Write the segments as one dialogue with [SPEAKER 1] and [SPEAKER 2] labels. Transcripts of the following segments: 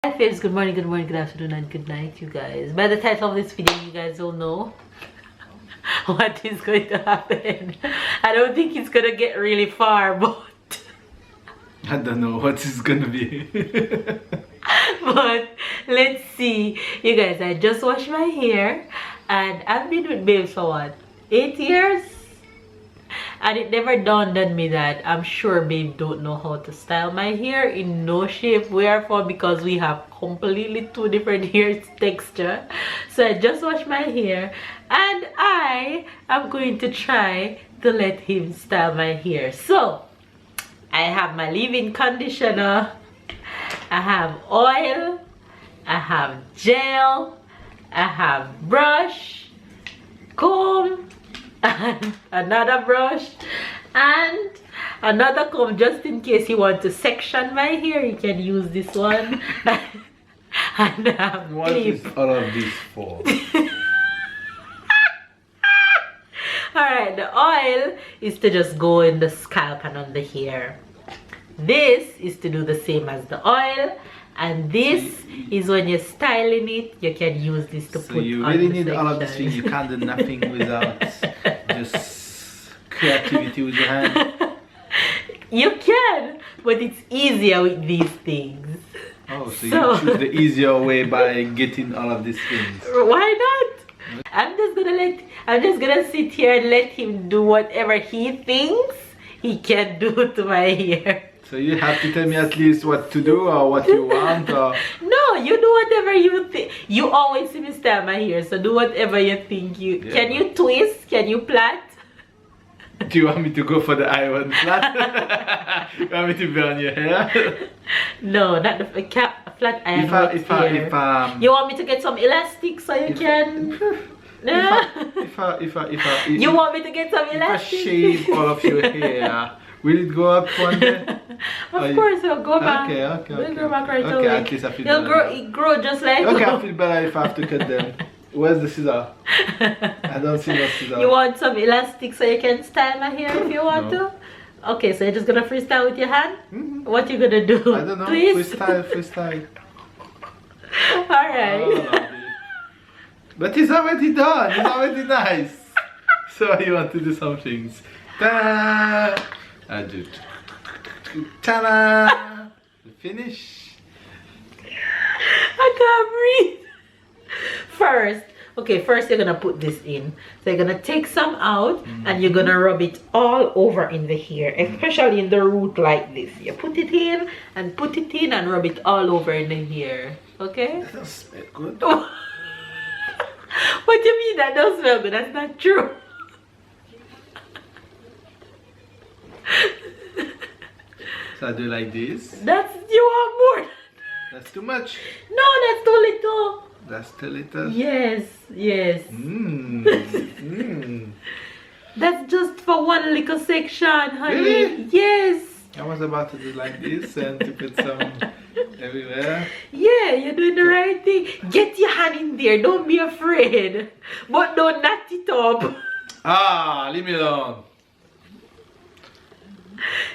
[SPEAKER 1] Hi babes, good morning, good afternoon, and good night, you guys. By the title of this video, you guys will know what is going to happen. I don't think it's gonna get really far, but
[SPEAKER 2] I don't know what is gonna be.
[SPEAKER 1] but let's see. You guys, I just washed my hair and I've been with babes for what? 8 years? And it never dawned on me that I'm sure babe don't know how to style my hair in no shape, wherefore, because we have completely two different hair texture. So I just washed my hair and I am going to try to let him style my hair. So I have my leave-in conditioner, I have oil, I have gel, I have brush, comb, and another brush and another comb, just in case you want to section my hair. You can use this one. And
[SPEAKER 2] What is all of this for?
[SPEAKER 1] Alright, the oil is to just go in the scalp and on the hair. This is to do the same as the oil, and this is when you're styling it, you can use this to put on. So
[SPEAKER 2] you really need all of these things. You can't do nothing without just creativity with your hand.
[SPEAKER 1] You can, but it's easier with these things.
[SPEAKER 2] Oh, so you choose the easier way by getting all of these things.
[SPEAKER 1] Why not? I'm just gonna sit here and let him do whatever he thinks he can do to my hair.
[SPEAKER 2] So you have to tell me at least what to do or what you want, or...
[SPEAKER 1] No, you do whatever you think. You always see me style my hair, so do whatever you think you... Yeah. Can you twist? Can you plait?
[SPEAKER 2] Do you want me to go for the iron flat? You want me to burn your hair?
[SPEAKER 1] No, not the flat iron. You want me to get some elastic so you can... You want me to get some elastic?
[SPEAKER 2] If I shave all of your hair, will it go up one day?
[SPEAKER 1] Of course, it'll go back.
[SPEAKER 2] Okay.
[SPEAKER 1] It'll grow back right
[SPEAKER 2] away.
[SPEAKER 1] At least I feel better. It'll grow just like...
[SPEAKER 2] Okay, I feel better if I have to cut them. Where's the scissor? I don't see no scissor.
[SPEAKER 1] You want some elastic so you can style my hair if you want to? Okay, so you're just gonna freestyle with your hand? What you gonna do?
[SPEAKER 2] I don't know.
[SPEAKER 1] Twist?
[SPEAKER 2] Freestyle.
[SPEAKER 1] Alright.
[SPEAKER 2] Oh, but it's already done. It's already nice. So you want to do some things. Ta-da! I do. Ta-da! Finish.
[SPEAKER 1] I can't breathe. First you're gonna put this in. So you're gonna take some out and you're gonna rub it all over in the hair, especially in the root like this. You put it in and rub it all over in the hair. Okay?
[SPEAKER 2] That doesn't smell good.
[SPEAKER 1] What do you mean that doesn't smell good? That's not true.
[SPEAKER 2] So I do like this.
[SPEAKER 1] You want more.
[SPEAKER 2] That's too much.
[SPEAKER 1] No, that's too little.
[SPEAKER 2] That's too little.
[SPEAKER 1] Yes. That's just for one little section, honey.
[SPEAKER 2] Really?
[SPEAKER 1] Yes.
[SPEAKER 2] I was about to do like this and to put some everywhere.
[SPEAKER 1] Yeah, you're doing the right thing. Get your hand in there. Don't be afraid. But don't knot it up.
[SPEAKER 2] Ah, leave me alone.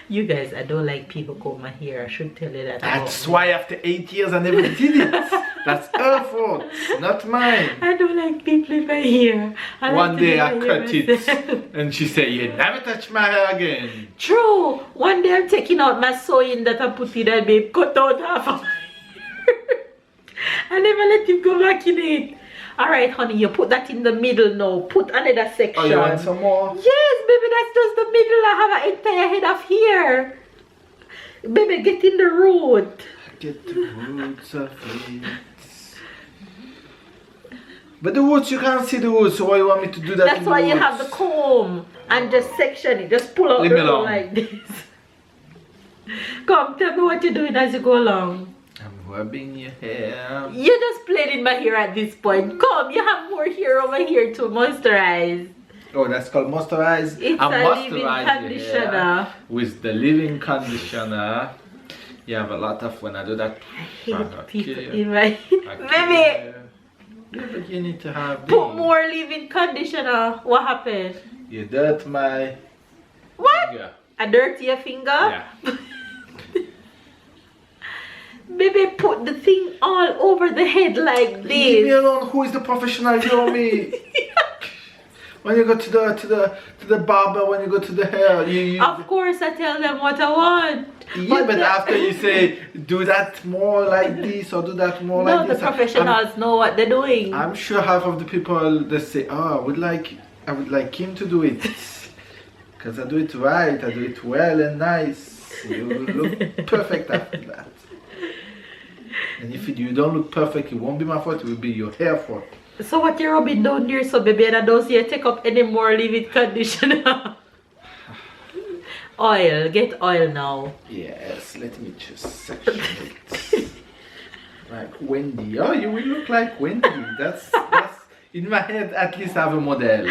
[SPEAKER 1] You guys, I don't like people comb my hair. I should tell you that.
[SPEAKER 2] That's why after 8 years I never did it. That's her fault, not mine.
[SPEAKER 1] I don't like people in my hair.
[SPEAKER 2] One day I cut it and she said, you never touch my hair again.
[SPEAKER 1] True. One day I'm taking out my sewing that I put in and babe cut out half of my hair. I never let him go back in it. Alright, honey, you put that in the middle now. Put another section.
[SPEAKER 2] Oh, you want some more?
[SPEAKER 1] Yes, baby, that's just the middle. I have an entire head of hair. Baby, get in the root.
[SPEAKER 2] Get the roots of it. But the roots, you can't see the roots, so why you want me to do that?
[SPEAKER 1] That's why you have the comb and just section it. Just pull out the root like this. Come, tell me what you're doing as you go along.
[SPEAKER 2] I'm rubbing your hair.
[SPEAKER 1] You're just plaiting my hair at this point. Come, you have more hair over here to moisturize.
[SPEAKER 2] Oh, that's called moisturize.
[SPEAKER 1] It's a leave-in conditioner.
[SPEAKER 2] With the leave-in conditioner. You have a lot of, when I do that.
[SPEAKER 1] I hate people in my baby.
[SPEAKER 2] Yeah, but you need to have
[SPEAKER 1] put more leave-in conditioner. What happened?
[SPEAKER 2] You dirt my
[SPEAKER 1] what?
[SPEAKER 2] finger.
[SPEAKER 1] A dirty your finger?
[SPEAKER 2] Yeah.
[SPEAKER 1] Baby, put the thing all over the head like
[SPEAKER 2] Leave me
[SPEAKER 1] this.
[SPEAKER 2] alone. Who is the professional? You or me? When you go to the barber, when you go to the hair, you
[SPEAKER 1] Of course, I tell them what I want.
[SPEAKER 2] yeah, but after you say do that more like this or do that more
[SPEAKER 1] No,
[SPEAKER 2] like
[SPEAKER 1] the
[SPEAKER 2] this.
[SPEAKER 1] professionals know what they're doing.
[SPEAKER 2] I'm sure half of the people they say, oh, I would like him to do it because I do it right, I do it well and nice. You will look perfect after that. And if you don't look perfect, it won't be my fault. It will be your hair fault.
[SPEAKER 1] So what you rubbing down there, so baby, and I don't see you take up any more leave it conditioner. Oil, get oil now.
[SPEAKER 2] Yes, let me just section it. Like Wendy. Oh, you will look like Wendy. That's in my head. At least I have a model.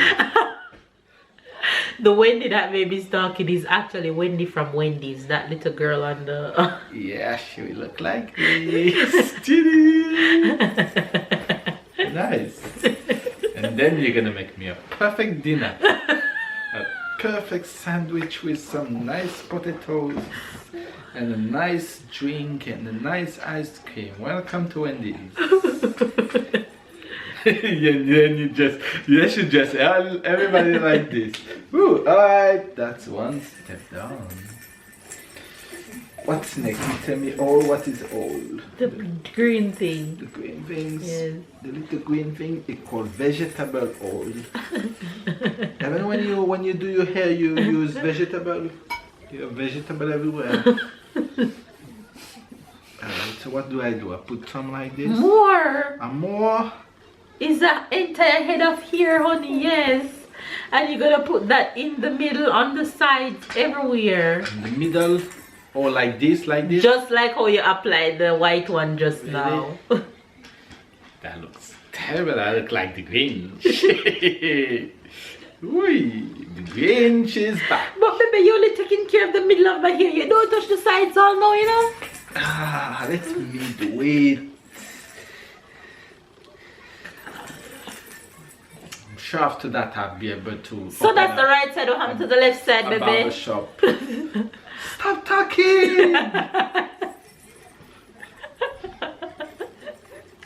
[SPEAKER 1] The Wendy that baby's talking is actually Wendy from Wendy's, that little girl on the.
[SPEAKER 2] Yeah, she will look like this. Nice. And then you're gonna make me a perfect dinner. A perfect sandwich with some nice potatoes and a nice drink and a nice ice cream. Welcome to Wendy's. And then you should just everybody like this. Ooh, alright, that's one step down. What's next? You tell me all. What is all?
[SPEAKER 1] The green thing.
[SPEAKER 2] The green things.
[SPEAKER 1] Yes.
[SPEAKER 2] The little green thing is called vegetable oil. And when you do your hair, you use vegetable. You have vegetable everywhere. Alright, so what do? I put some like this.
[SPEAKER 1] More.
[SPEAKER 2] And more.
[SPEAKER 1] Is that entire head of hair, honey? Yes. And you're gonna put that in the middle, on the sides, everywhere.
[SPEAKER 2] In the middle. Or like this, like this?
[SPEAKER 1] Just like how you applied the white one just
[SPEAKER 2] Really?
[SPEAKER 1] now.
[SPEAKER 2] That looks terrible. I look like the Grinch. Ui, the Grinch is back.
[SPEAKER 1] But baby, you're only taking care of the middle of my hair. You don't touch the sides all now, you know?
[SPEAKER 2] Ah, let me do it. I'm sure after that I'll be able to.
[SPEAKER 1] So that's the right side, or to the left side, baby.
[SPEAKER 2] Barber shop. Stop talking!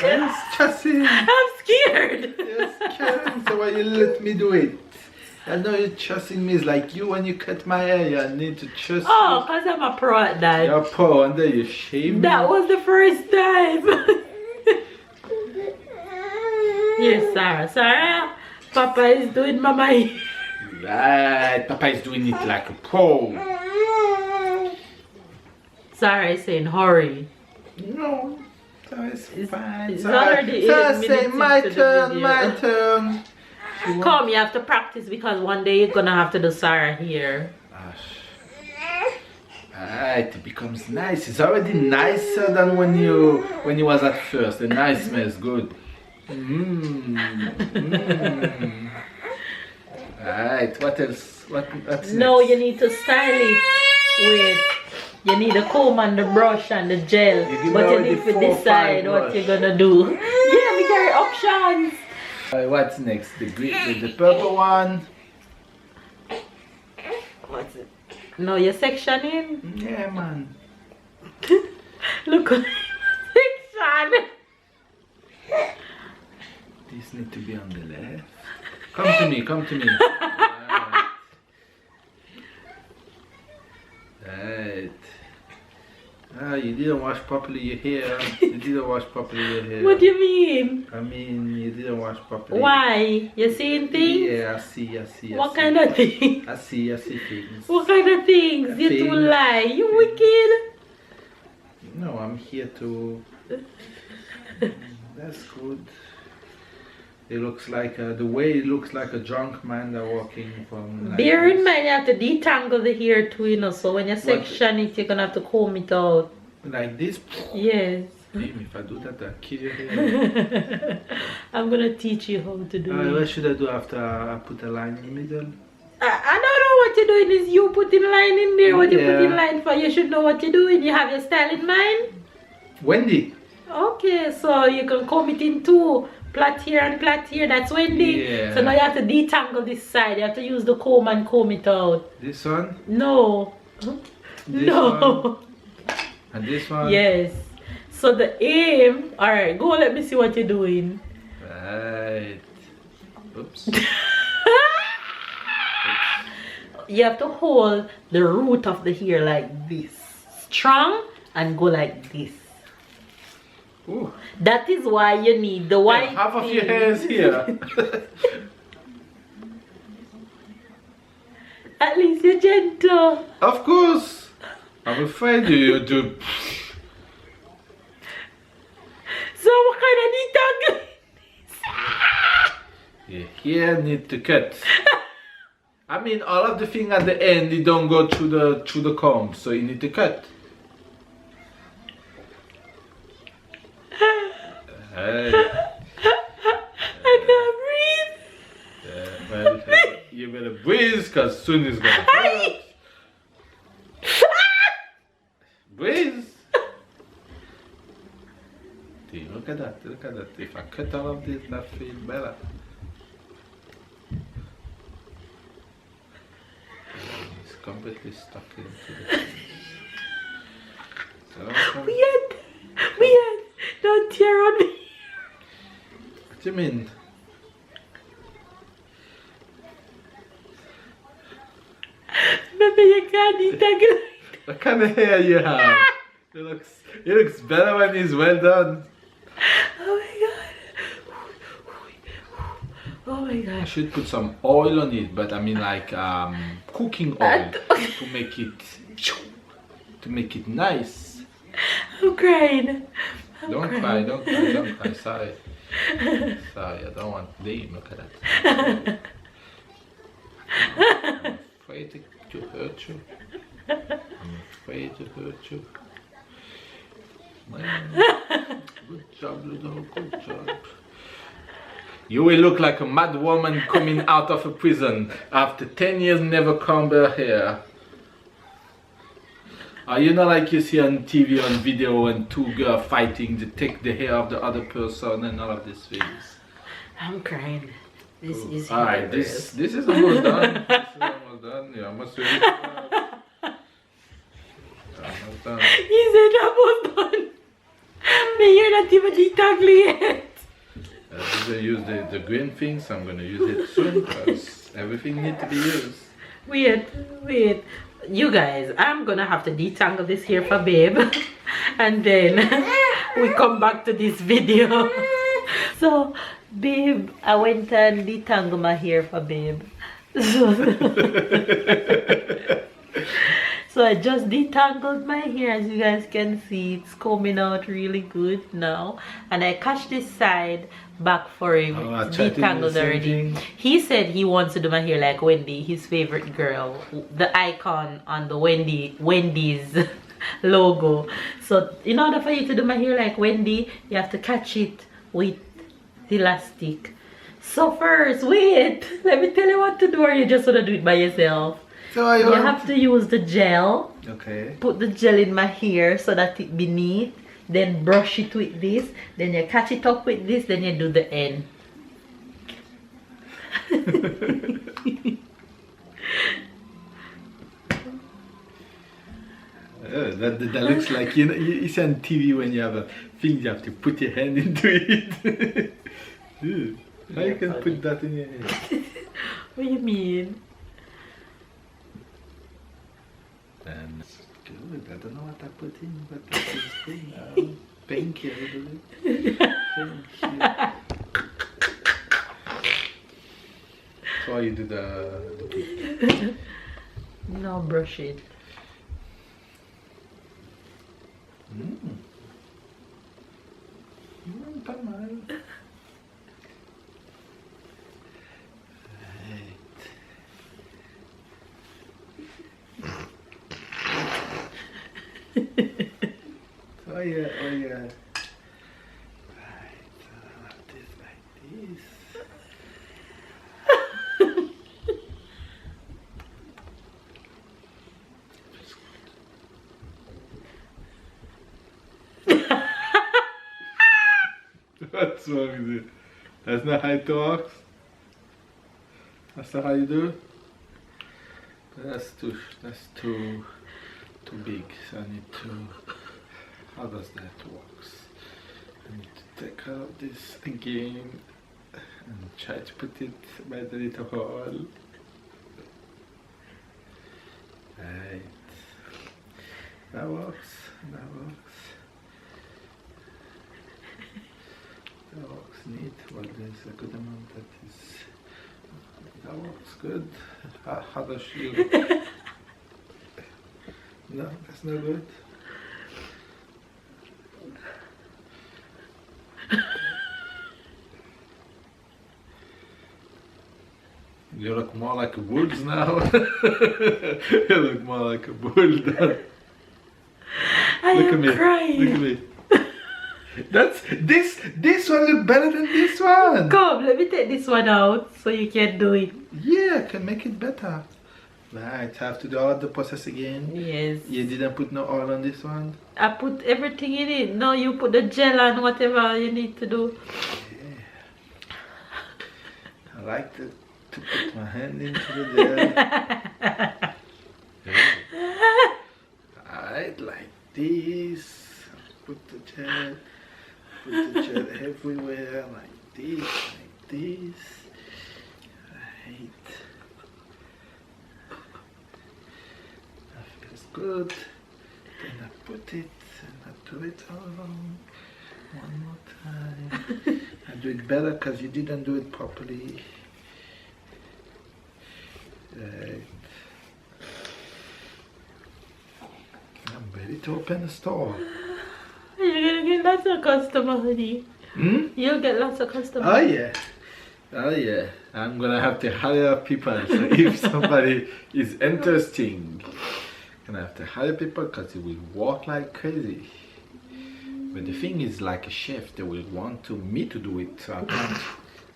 [SPEAKER 2] Yes, Chassis.
[SPEAKER 1] I'm scared.
[SPEAKER 2] Yes, Karen. So why you let me do it? I know you're trusting me. It's like you when you cut my hair. You need to trust
[SPEAKER 1] Oh,
[SPEAKER 2] me.
[SPEAKER 1] because I'm a pro at that.
[SPEAKER 2] You're pro and then you shave me.
[SPEAKER 1] That was the first time. Yes, Sarah. Sarah, Papa is doing Mama hair.
[SPEAKER 2] Right, Papa is doing it like a pro.
[SPEAKER 1] Sarah is saying hurry.
[SPEAKER 2] No, that is fine.
[SPEAKER 1] It's
[SPEAKER 2] Sarah,
[SPEAKER 1] already
[SPEAKER 2] Sarah
[SPEAKER 1] 8
[SPEAKER 2] say
[SPEAKER 1] minutes
[SPEAKER 2] my
[SPEAKER 1] into the
[SPEAKER 2] turn,
[SPEAKER 1] video.
[SPEAKER 2] my turn.
[SPEAKER 1] Come, you have to practice because one day you're gonna have to do Sarah here.
[SPEAKER 2] Alright, it becomes nice. It's already nicer than when you was at first. The nice smells good. Alright, what else? What's
[SPEAKER 1] No,
[SPEAKER 2] next?
[SPEAKER 1] you need to style it with. You need a comb and the brush and the gel.
[SPEAKER 2] give
[SPEAKER 1] But
[SPEAKER 2] me
[SPEAKER 1] you
[SPEAKER 2] already
[SPEAKER 1] need to
[SPEAKER 2] 4 or 5
[SPEAKER 1] decide what
[SPEAKER 2] brush.
[SPEAKER 1] you're gonna do. Yeah, we got options.
[SPEAKER 2] What's next? The green, the purple one.
[SPEAKER 1] What's it? No, you're sectioning.
[SPEAKER 2] Yeah, man.
[SPEAKER 1] Look at section.
[SPEAKER 2] This need to be on the left. Come to me, come to me. Right. Right. Ah, you didn't wash properly your hair. You didn't wash properly your hair.
[SPEAKER 1] What do you mean?
[SPEAKER 2] I mean, you didn't wash properly.
[SPEAKER 1] Why? You seeing things?
[SPEAKER 2] Yeah, I see.
[SPEAKER 1] What kind of things?
[SPEAKER 2] I see things.
[SPEAKER 1] What kind of things? You
[SPEAKER 2] Things.
[SPEAKER 1] too lie. You wicked.
[SPEAKER 2] No, I'm here to. That's good. It looks like the way it looks like a drunk man that walking from. Like
[SPEAKER 1] Bear in
[SPEAKER 2] this.
[SPEAKER 1] mind, you have to detangle the hair too, you know. So when you section it, you're gonna have to comb it out.
[SPEAKER 2] Like this.
[SPEAKER 1] Yes.
[SPEAKER 2] Damn, if I do that, I'll kill your hair.
[SPEAKER 1] I'm gonna teach you how to do it.
[SPEAKER 2] What should I do after I put a line in the middle?
[SPEAKER 1] I don't know what you're doing. Is you putting line in there? What you
[SPEAKER 2] Yeah.
[SPEAKER 1] putting line for? You should know what you're doing. You have your style in mind.
[SPEAKER 2] Wendy.
[SPEAKER 1] Okay, so you can comb it in two. Plait here and plait here. That's Wendy.
[SPEAKER 2] Yeah.
[SPEAKER 1] So now you have to detangle this side. You have to use the comb and comb it out.
[SPEAKER 2] This one.
[SPEAKER 1] No.
[SPEAKER 2] This
[SPEAKER 1] No.
[SPEAKER 2] one. And this one.
[SPEAKER 1] Yes. So the aim, alright, go let me see what you're doing.
[SPEAKER 2] Right. Oops.
[SPEAKER 1] You have to hold the root of the hair like this. Strong and go like this.
[SPEAKER 2] Ooh.
[SPEAKER 1] That is why you need the white
[SPEAKER 2] Half of your
[SPEAKER 1] thing.
[SPEAKER 2] hair is here.
[SPEAKER 1] At least you're gentle.
[SPEAKER 2] Of course. I'm afraid you do.
[SPEAKER 1] So what kind of detangling?
[SPEAKER 2] Your hair need to cut. I mean, all of the thing at the end, you don't go through the comb, so you need to cut. Hey.
[SPEAKER 1] I can't breathe.
[SPEAKER 2] Well, you better breathe, because soon it's gonna hurt. Breathe. See, look at that, look at that. If I cut all of this, that feels better. It's completely stuck into the so,
[SPEAKER 1] Weird. Don't tear on me.
[SPEAKER 2] what do you mean?
[SPEAKER 1] Maybe you can't detangle.
[SPEAKER 2] What kind of hair you have? It looks better when it's well done.
[SPEAKER 1] Oh my god. Oh my
[SPEAKER 2] I
[SPEAKER 1] gosh.
[SPEAKER 2] should put some oil on it, but I mean like cooking oil to make it nice.
[SPEAKER 1] I'm crying.
[SPEAKER 2] Don't cry, don't cry. Sorry, I don't want them. Look at that. I'm afraid to hurt you. I'm afraid to hurt you. Good job, Ludo. Good job. You will look like a mad woman coming out of a prison after 10 years never comb her hair. You know, like you see on TV, on video, and two girls fighting to take the hair of the other person and all of these things.
[SPEAKER 1] I'm crying. This is
[SPEAKER 2] alright. This is almost done. This is almost done. Yeah, almost ready. Almost done.
[SPEAKER 1] He said almost done. But you're not even detangling yet.
[SPEAKER 2] I'm gonna use the green thing, so I'm gonna use it soon because everything needs to be used.
[SPEAKER 1] Wait. You guys, I'm gonna have to detangle this hair for babe. And then we come back to this video. So, babe, I went and detangled my hair for babe. So I just detangled my hair. As you guys can see, it's coming out really good now. And I catch this side back for him. It's detangled already. He said he wants to do my hair like Wendy, his favorite girl, the icon on the Wendy's logo. So in order for you to do my hair like Wendy, you have to catch it with the elastic. So first, wait, let me tell you what to do, or you just want to do it by yourself.
[SPEAKER 2] So
[SPEAKER 1] you have to use the gel.
[SPEAKER 2] Okay.
[SPEAKER 1] Put the gel in my hair so that it be neat. Then brush it with this. Then you catch it up with this. Then you do the end.
[SPEAKER 2] That looks like, you know, you see on TV when you have a thing, you have to put your hand into it. How you can put that in your hair?
[SPEAKER 1] What do you mean?
[SPEAKER 2] And it's good. I don't know what I put in, but that is good now. Thank you. Thank you. So you do the
[SPEAKER 1] No, brush it.
[SPEAKER 2] Come on. Oh yeah. Right, this like this. What's wrong with it? That's not how it works. That's not how you do it. That's too big. So I need to How does that work? I need to take out this again and try to put it by the little hole. Right. That works. That works. That works neat. Well, there's a good amount that is. That works good. How does she look? No, that's not good. You look more like a bull now. You look more like a bull now.
[SPEAKER 1] I
[SPEAKER 2] Look at
[SPEAKER 1] am
[SPEAKER 2] me.
[SPEAKER 1] crying.
[SPEAKER 2] Look at me. That's this one look better than this one.
[SPEAKER 1] Come, let me take this one out so you can do it.
[SPEAKER 2] Yeah, I can make it better. Right, have to do all of the process again.
[SPEAKER 1] Yes.
[SPEAKER 2] You didn't put no oil on this one?
[SPEAKER 1] I put everything in it. Now you put the gel and whatever you need to do.
[SPEAKER 2] Yeah. I like to put my hand into the gel. Alright, like this. Put the gel everywhere, like this, like this. Right. That feels good. Then I put it and I do it all one more time. I do it better because you didn't do it properly. Right. I'm ready to open the store.
[SPEAKER 1] You're gonna get lots of customers, honey.
[SPEAKER 2] Hmm?
[SPEAKER 1] You'll get lots of customers.
[SPEAKER 2] Oh yeah. Oh yeah. I'm gonna have to hire people. So if somebody is interesting, I'm gonna have to hire people because it will work like crazy. But the thing is, like a chef, they will want me to do it. So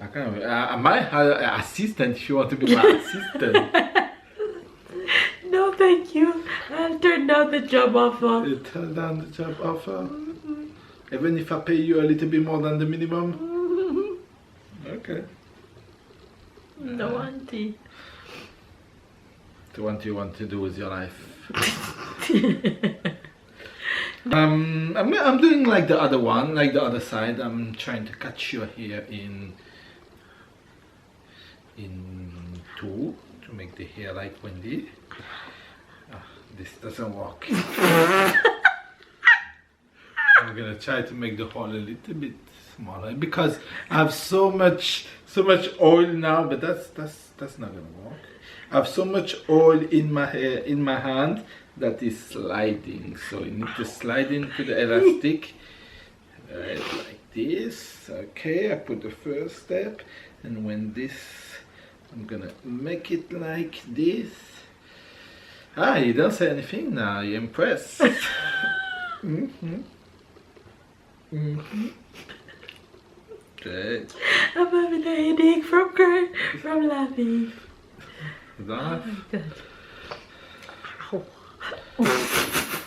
[SPEAKER 2] I can't. I might hire an assistant if you want to be my assistant.
[SPEAKER 1] No, thank you. I'll turn down the job offer.
[SPEAKER 2] You turn down the job offer? Even if I pay you a little bit more than the minimum? Okay.
[SPEAKER 1] No, auntie.
[SPEAKER 2] So what do you want to do with your life? I'm doing like the other one, like the other side. I'm trying to cut your hair in two to make the hair like Wendy. This doesn't work. I'm gonna try to make the hole a little bit smaller because I have so much oil now, but that's not gonna work. I have so much oil in my hair, in my hand, that is sliding. So you need to slide into the elastic, right, like this. Okay, I put the first step, and when this, I'm gonna make it like this. Ah, you don't say anything now. You're impressed. Great.
[SPEAKER 1] I'm having a headache from laughing.
[SPEAKER 2] Laugh.
[SPEAKER 1] Oh my god.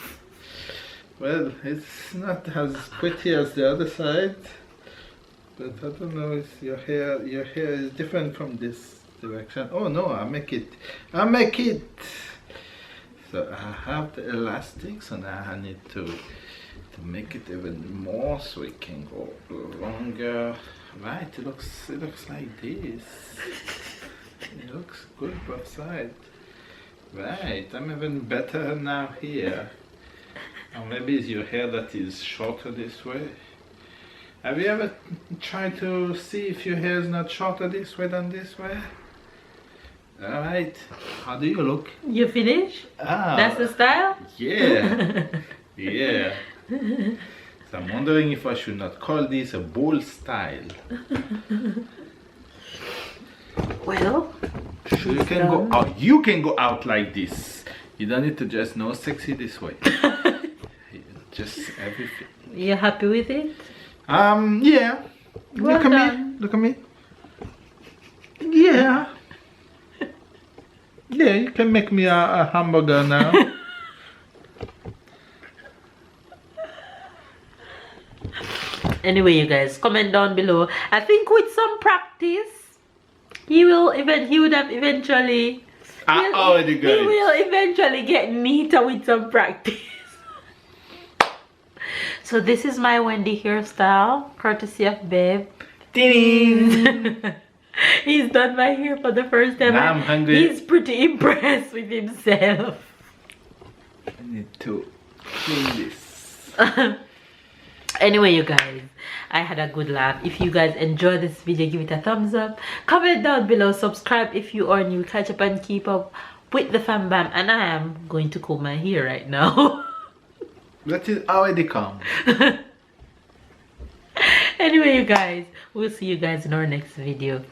[SPEAKER 2] Well, it's not as pretty as the other side, but I don't know. It's your hair is different from this direction. Oh no, I make it. So I have the elastic, so now I need to make it even more so it can go longer. Right, it looks like this. It looks good both sides. Right, I'm even better now here. Or maybe it's your hair that is shorter this way. Have you ever tried to see if your hair is not shorter this way than this way? Alright, how do you look?
[SPEAKER 1] You finish?
[SPEAKER 2] Ah,
[SPEAKER 1] That's the style?
[SPEAKER 2] yeah. Yeah. So I'm wondering if I should not call this a bull style.
[SPEAKER 1] Well,
[SPEAKER 2] So you can go out. You can go out like this. You don't need to just no sexy this way. Just everything.
[SPEAKER 1] you happy with it?
[SPEAKER 2] Yeah.
[SPEAKER 1] Well
[SPEAKER 2] Look at
[SPEAKER 1] done.
[SPEAKER 2] me. Look at me. Yeah. Yeah, you can make me a hamburger now.
[SPEAKER 1] Anyway, you guys, comment down below. I think with some practice, he would have eventually.
[SPEAKER 2] I already got
[SPEAKER 1] He
[SPEAKER 2] it.
[SPEAKER 1] will eventually get neater with some practice. So this is my Wendy hairstyle, courtesy of Babe.
[SPEAKER 2] Ding!
[SPEAKER 1] He's done my hair for the first time.
[SPEAKER 2] Now I'm hungry.
[SPEAKER 1] He's pretty impressed with himself.
[SPEAKER 2] I need to clean this.
[SPEAKER 1] Anyway, you guys, I had a good laugh. If you guys enjoyed this video, give it a thumbs up, comment down below, subscribe if you are new, catch up and keep up with the fam bam. And I am going to comb my hair right now.
[SPEAKER 2] That is already come.
[SPEAKER 1] Anyway, you guys, we'll see you guys in our next video.